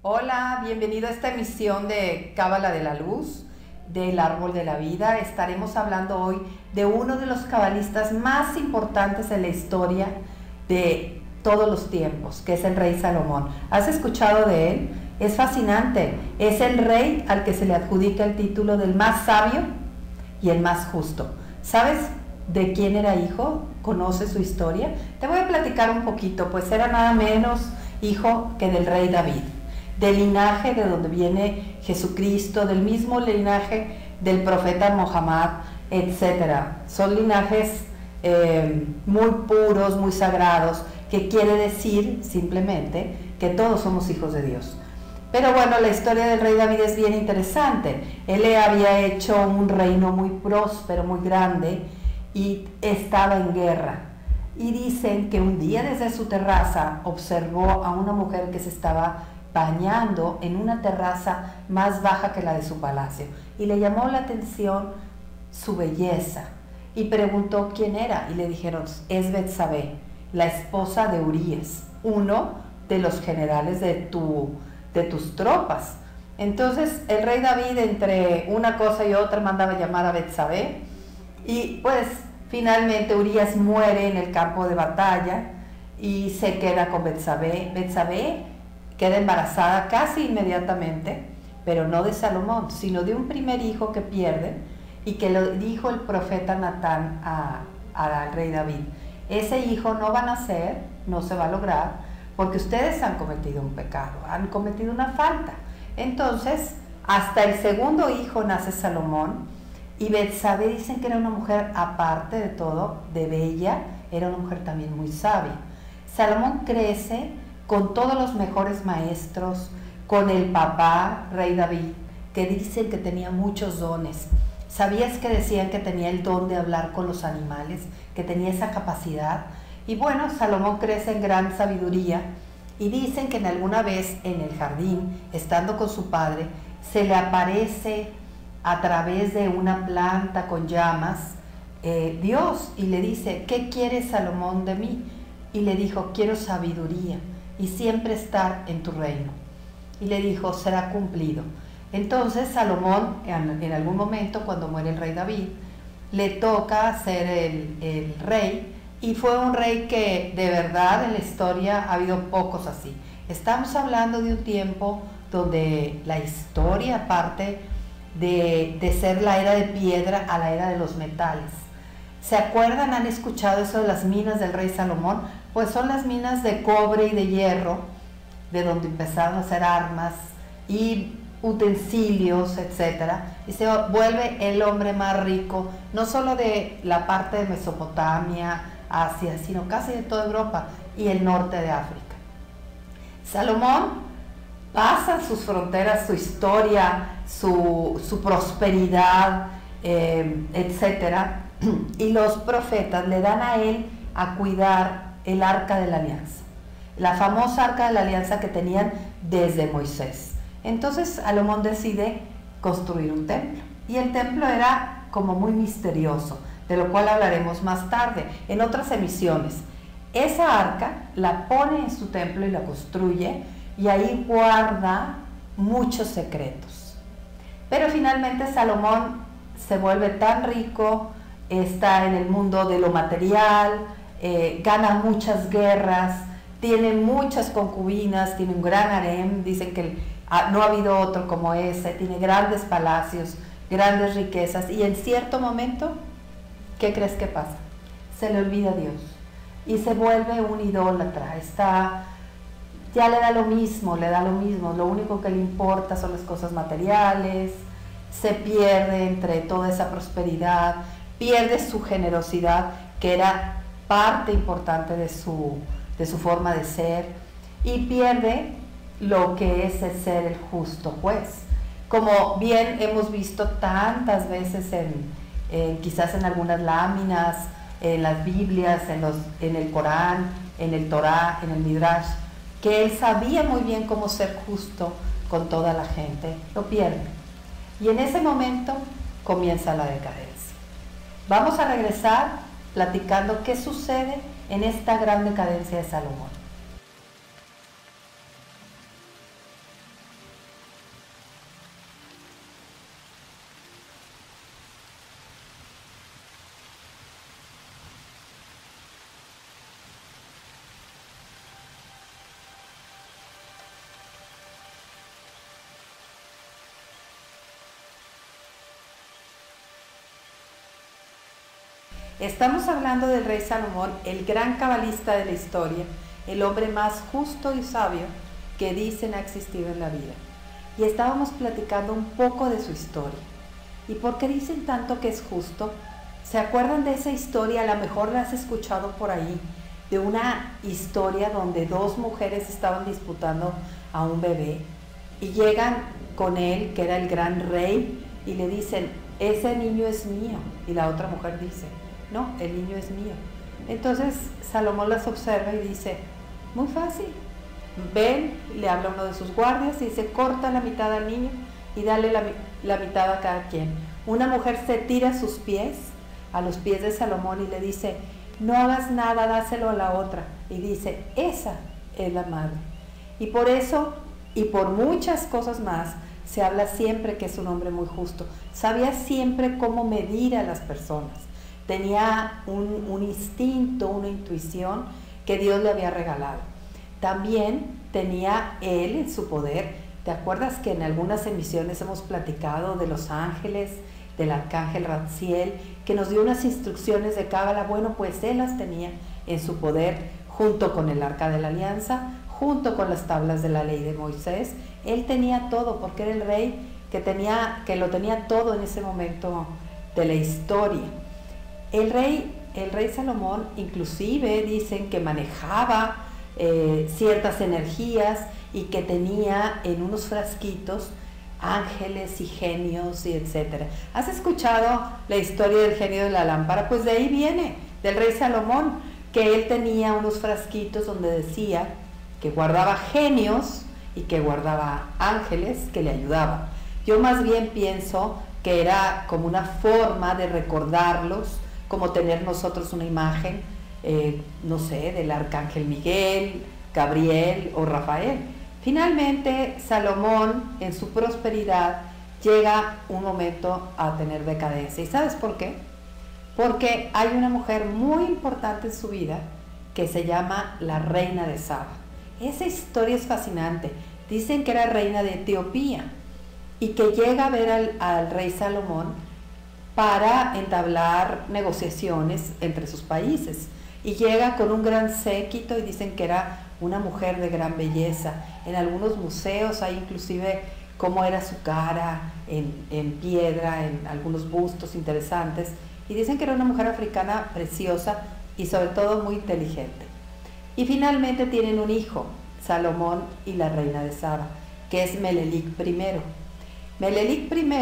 Hola, bienvenido a esta emisión de Cábala de la Luz, del Árbol de la Vida. Estaremos hablando hoy de uno de los cabalistas más importantes en la historia de todos los tiempos, que es el rey Salomón. ¿Has escuchado de él? Es fascinante. Es el rey al que se le adjudica el título del más sabio y el más justo. ¿Sabes de quién era hijo? ¿Conoces su historia? Te voy a platicar un poquito, pues era nada menos hijo que del rey David, del linaje de donde viene Jesucristo, del mismo linaje del profeta Mohammed, etcétera. Son linajes muy puros, muy sagrados, que quiere decir simplemente que todos somos hijos de Dios. Pero bueno, la historia del rey David es bien interesante. Él había hecho un reino muy próspero, muy grande, y estaba en guerra. Y dicen que un día desde su terraza observó a una mujer que se estaba bañando en una terraza más baja que la de su palacio, y le llamó la atención su belleza y preguntó quién era, y le dijeron: es Betsabé, la esposa de Urías, uno de los generales de tus tropas. Entonces el rey David, entre una cosa y otra, mandaba llamar a Betsabé, y pues finalmente Urías muere en el campo de batalla y se queda con Betsabé. Betsabé queda embarazada casi inmediatamente, pero no de Salomón, sino de un primer hijo que pierde, y que lo dijo el profeta Natán al rey David: ese hijo no va a nacer, no se va a lograr, porque ustedes han cometido un pecado, han cometido una falta. Entonces, hasta el segundo hijo nace Salomón, y Betsabé dicen que era una mujer, aparte de todo, de bella, era una mujer también muy sabia. Salomón crece con todos los mejores maestros, con el papá, rey David, que dicen que tenía muchos dones. ¿Sabías que decían que tenía el don de hablar con los animales, que tenía esa capacidad? Y bueno, Salomón crece en gran sabiduría, y dicen que en alguna vez en el jardín, estando con su padre, se le aparece a través de una planta con llamas Dios, y le dice: ¿qué quiere Salomón de mí? Y le dijo: quiero sabiduría y siempre estar en tu reino. Y le dijo: será cumplido. Entonces Salomón, en algún momento, cuando muere el rey David, le toca ser el rey, y fue un rey que de verdad en la historia ha habido pocos así. Estamos hablando de un tiempo donde la historia parte de ser la era de piedra a la era de los metales. ¿Se acuerdan? ¿Han escuchado eso de las minas del rey Salomón? Pues son las minas de cobre y de hierro, de donde empezaron a hacer armas y utensilios, etcétera, y se vuelve el hombre más rico, no solo de la parte de Mesopotamia, Asia, sino casi de toda Europa y el norte de África. Salomón pasa sus fronteras, su historia, su prosperidad, etcétera, y los profetas le dan a él a cuidar el Arca de la Alianza, la famosa Arca de la Alianza que tenían desde Moisés. Entonces Salomón decide construir un templo, y el templo era como muy misterioso, de lo cual hablaremos más tarde en otras emisiones. Esa arca la pone en su templo y la construye, y ahí guarda muchos secretos. Pero finalmente Salomón se vuelve tan rico, está en el mundo de lo material, gana muchas guerras, tiene muchas concubinas, tiene un gran harem, dicen que no ha habido otro como ese, tiene grandes palacios, grandes riquezas, y en cierto momento, ¿qué crees que pasa? Se le olvida a Dios y se vuelve un idólatra. Ya le da lo mismo, lo único que le importa son las cosas materiales, se pierde entre toda esa prosperidad, pierde su generosidad, que era parte importante de su forma de ser, y pierde lo que es el ser el justo juez. Como bien hemos visto tantas veces quizás en algunas láminas, en las Biblias, en el Corán, en el Torá, en el Midrash, que él sabía muy bien cómo ser justo con toda la gente, lo pierde. Y en ese momento comienza la decadencia. Vamos a regresar platicando qué sucede en esta gran decadencia de Salomón. Estamos hablando del rey Salomón, el gran cabalista de la historia, el hombre más justo y sabio que dicen ha existido en la vida. Y estábamos platicando un poco de su historia. ¿Y por qué dicen tanto que es justo? ¿Se acuerdan de esa historia? A lo mejor la has escuchado por ahí, de una historia donde dos mujeres estaban disputando a un bebé y llegan con él, que era el gran rey, y le dicen, ese niño es mío. Y la otra mujer dice, no, el niño es mío. Entonces Salomón las observa y dice, muy fácil, ven, le habla a uno de sus guardias y dice, corta la mitad al niño y dale la mitad a cada quien. Una mujer se tira a sus pies, a los pies de Salomón, y le dice, no hagas nada, dáselo a la otra. Y dice, esa es la madre. Y por eso, y por muchas cosas más, se habla siempre que es un hombre muy justo. Sabía siempre cómo medir a las personas. Tenía un instinto, una intuición que Dios le había regalado. También tenía él en su poder. ¿Te acuerdas que en algunas emisiones hemos platicado de los ángeles, del arcángel Ratziel, que nos dio unas instrucciones de cábala? Bueno, pues él las tenía en su poder, junto con el arca de la alianza, junto con las tablas de la ley de Moisés. Él tenía todo, porque era el rey que lo tenía todo en ese momento de la historia. El rey Salomón, inclusive dicen que manejaba ciertas energías y que tenía en unos frasquitos ángeles y genios y etcétera. ¿Has escuchado la historia del genio de la lámpara? Pues de ahí viene, del rey Salomón, que él tenía unos frasquitos donde decía que guardaba genios y que guardaba ángeles que le ayudaban. Yo más bien pienso que era como una forma de recordarlos, como tener nosotros una imagen, no sé, del arcángel Miguel, Gabriel o Rafael. Finalmente, Salomón, en su prosperidad, llega un momento a tener decadencia. ¿Y sabes por qué? Porque hay una mujer muy importante en su vida que se llama la reina de Saba. Esa historia es fascinante. Dicen que era reina de Etiopía y que llega a ver al rey Salomón para entablar negociaciones entre sus países. Y llega con un gran séquito y dicen que era una mujer de gran belleza. En algunos museos hay inclusive cómo era su cara en piedra, en algunos bustos interesantes. Y dicen que era una mujer africana preciosa y sobre todo muy inteligente. Y finalmente tienen un hijo, Salomón y la reina de Saba, que es Menelik I. Menelik I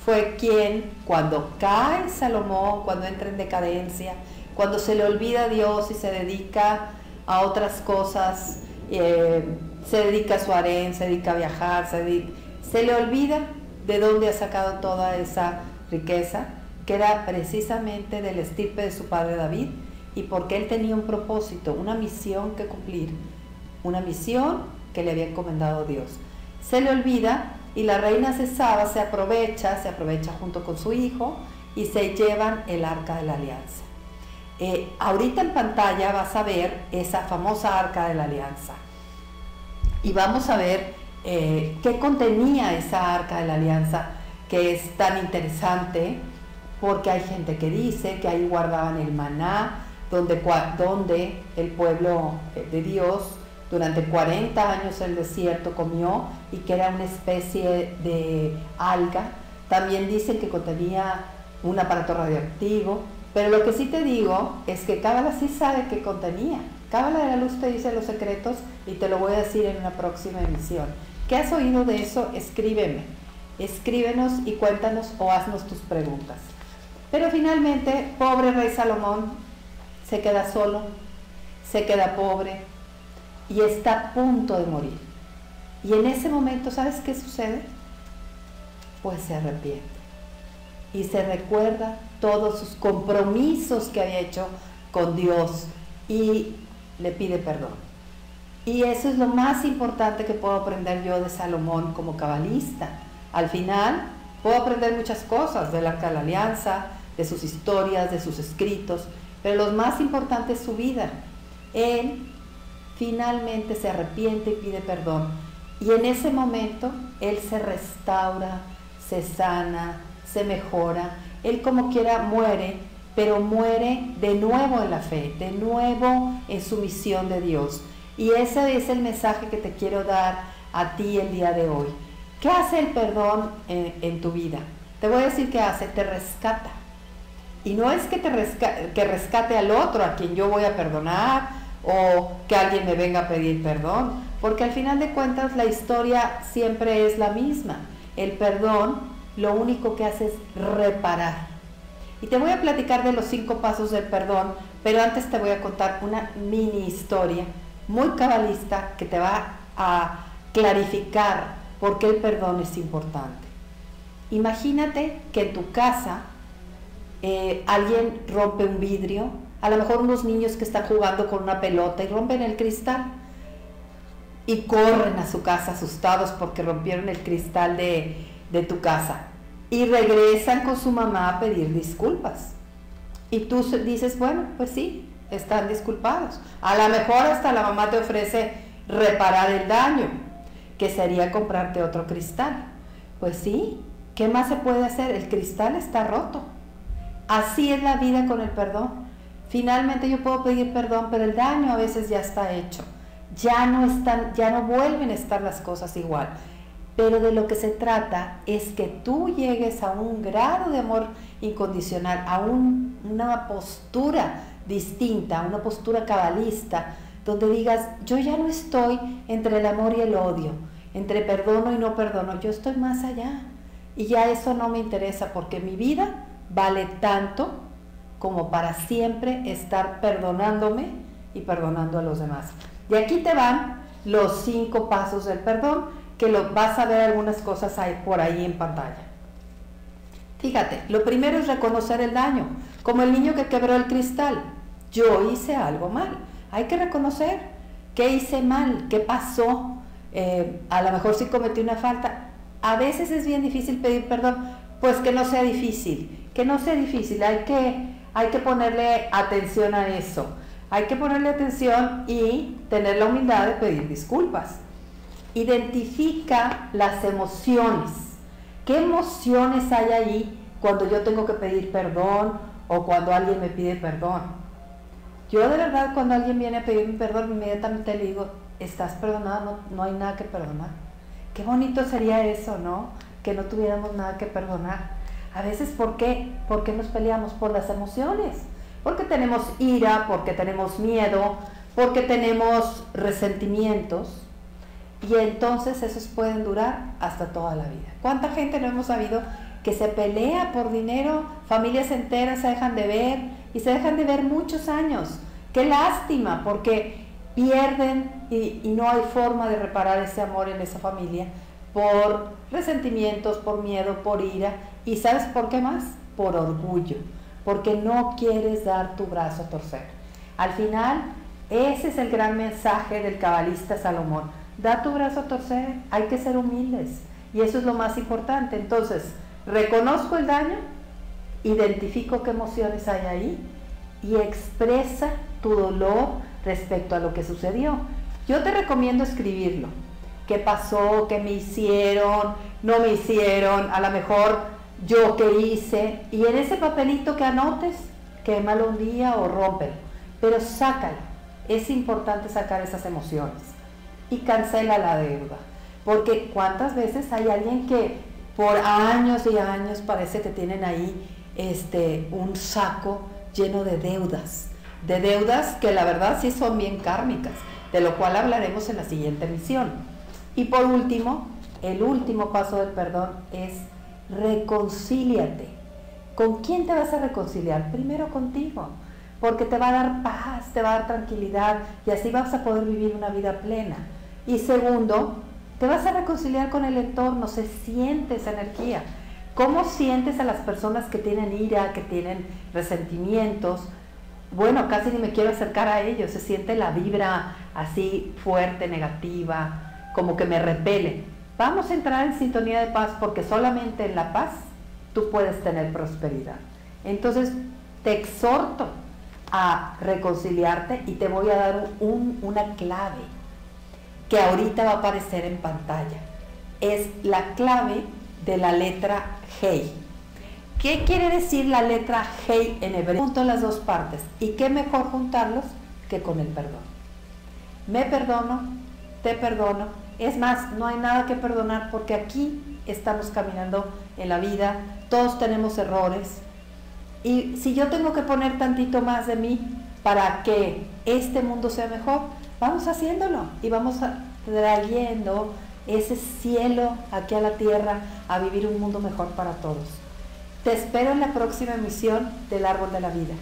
fue quien, cuando cae Salomón, cuando entra en decadencia, cuando se le olvida a Dios y se dedica a otras cosas, se dedica a su harén, se dedica a viajar, se le olvida de dónde ha sacado toda esa riqueza, que era precisamente del estirpe de su padre David, y porque él tenía un propósito, una misión que cumplir, una misión que le había encomendado Dios. Se le olvida y la reina de Saba se aprovecha junto con su hijo y se llevan el arca de la alianza. Ahorita en pantalla vas a ver esa famosa arca de la alianza y vamos a ver qué contenía esa arca de la alianza, que es tan interesante porque hay gente que dice que ahí guardaban el maná, donde el pueblo de Dios durante 40 años el desierto comió, y que era una especie de alga. También dicen que contenía un aparato radioactivo, pero lo que sí te digo es que Cábala sí sabe qué contenía. Cábala de la Luz te dice los secretos y te lo voy a decir en una próxima emisión. ¿Qué has oído de eso? Escríbenos y cuéntanos o haznos tus preguntas. Pero finalmente, pobre rey Salomón se queda solo, se queda pobre y está a punto de morir. Y en ese momento, ¿sabes qué sucede? Pues se arrepiente y se recuerda todos sus compromisos que había hecho con Dios y le pide perdón. Y eso es lo más importante que puedo aprender yo de Salomón como cabalista. Al final puedo aprender muchas cosas del Arca de la Alianza, de sus historias, de sus escritos, pero lo más importante es su vida. Él finalmente se arrepiente y pide perdón, y en ese momento él se restaura, se sana, se mejora. Él como quiera muere pero muere de nuevo en la fe, de nuevo en su misión de Dios. Y ese es el mensaje que te quiero dar a ti el día de hoy. ¿Qué hace el perdón en tu vida? Te voy a decir qué hace, te rescata. Y no es que que rescate al otro a quien yo voy a perdonar o que alguien me venga a pedir perdón, porque al final de cuentas la historia siempre es la misma. El perdón lo único que hace es reparar. Y te voy a platicar de los 5 pasos del perdón, pero antes te voy a contar una mini historia muy cabalista que te va a clarificar por qué el perdón es importante. Imagínate que en tu casa alguien rompe un vidrio, a lo mejor unos niños que están jugando con una pelota y rompen el cristal y corren a su casa asustados porque rompieron el cristal de tu casa y regresan con su mamá a pedir disculpas. Y tú dices, bueno, pues sí, están disculpados. A lo mejor hasta la mamá te ofrece reparar el daño, que sería comprarte otro cristal. Pues sí, ¿qué más se puede hacer? El cristal está roto. Así es la vida con el perdón. Finalmente yo puedo pedir perdón, pero el daño a veces ya está hecho. Ya no vuelven a estar las cosas igual. Pero de lo que se trata es que tú llegues a un grado de amor incondicional, a una postura distinta, una postura cabalista, donde digas, yo ya no estoy entre el amor y el odio, entre perdono y no perdono, yo estoy más allá. Y ya eso no me interesa porque mi vida vale tanto como para siempre estar perdonándome y perdonando a los demás. Y aquí te van los 5 pasos del perdón, que vas a ver algunas cosas por ahí en pantalla. Fíjate, lo primero es reconocer el daño, como el niño que quebró el cristal. Yo hice algo mal. Hay que reconocer qué hice mal, qué pasó. A lo mejor sí cometí una falta. A veces es bien difícil pedir perdón, pues que no sea difícil, hay que ponerle atención a eso. Hay que ponerle atención y tener la humildad de pedir disculpas. Identifica las emociones. ¿Qué emociones hay ahí cuando yo tengo que pedir perdón o cuando alguien me pide perdón? Yo de verdad cuando alguien viene a pedirme perdón inmediatamente le digo, ¿estás perdonada? No hay nada que perdonar. Qué bonito sería eso, ¿no? Que no tuviéramos nada que perdonar. A veces, ¿por qué? ¿Por qué nos peleamos? Por las emociones. Porque tenemos ira, porque tenemos miedo, porque tenemos resentimientos. Y entonces esos pueden durar hasta toda la vida. ¿Cuánta gente no hemos sabido que se pelea por dinero? Familias enteras se dejan de ver y se dejan de ver muchos años. ¡Qué lástima! Porque pierden y no hay forma de reparar ese amor en esa familia por resentimientos, por miedo, por ira. ¿Y sabes por qué más? Por orgullo. Porque no quieres dar tu brazo a torcer. Al final, ese es el gran mensaje del cabalista Salomón. Da tu brazo a torcer, hay que ser humildes. Y eso es lo más importante. Entonces, reconozco el daño, identifico qué emociones hay ahí y expresa tu dolor respecto a lo que sucedió. Yo te recomiendo escribirlo. ¿Qué pasó? ¿Qué me hicieron? ¿No me hicieron? A lo mejor yo qué hice. Y en ese papelito que anotes, quémalo un día o rómpelo. Pero sácalo. Es importante sacar esas emociones. Y cancela la deuda. Porque ¿cuántas veces hay alguien que por años y años parece que tienen ahí un saco lleno de deudas? De deudas que la verdad sí son bien kármicas, de lo cual hablaremos en la siguiente emisión. Y por último, el último paso del perdón es reconcíliate. ¿Con quién te vas a reconciliar? Primero contigo, porque te va a dar paz, te va a dar tranquilidad y así vas a poder vivir una vida plena. Y segundo, te vas a reconciliar con el entorno, se siente esa energía. ¿Cómo sientes a las personas que tienen ira, que tienen resentimientos? Bueno, casi ni me quiero acercar a ellos, se siente la vibra así fuerte, negativa, como que me repele. Vamos a entrar en sintonía de paz porque solamente en la paz tú puedes tener prosperidad. Entonces te exhorto a reconciliarte y te voy a dar una clave que ahorita va a aparecer en pantalla. Es la clave de la letra G. ¿Qué quiere decir la letra Hei en hebreo? Junto las dos partes. ¿Y qué mejor juntarlos que con el perdón? Me perdono, te perdono. Es más, no hay nada que perdonar porque aquí estamos caminando en la vida, todos tenemos errores. Y si yo tengo que poner tantito más de mí para que este mundo sea mejor, vamos haciéndolo y vamos trayendo ese cielo aquí a la tierra a vivir un mundo mejor para todos. Te espero en la próxima emisión del Árbol de la Vida.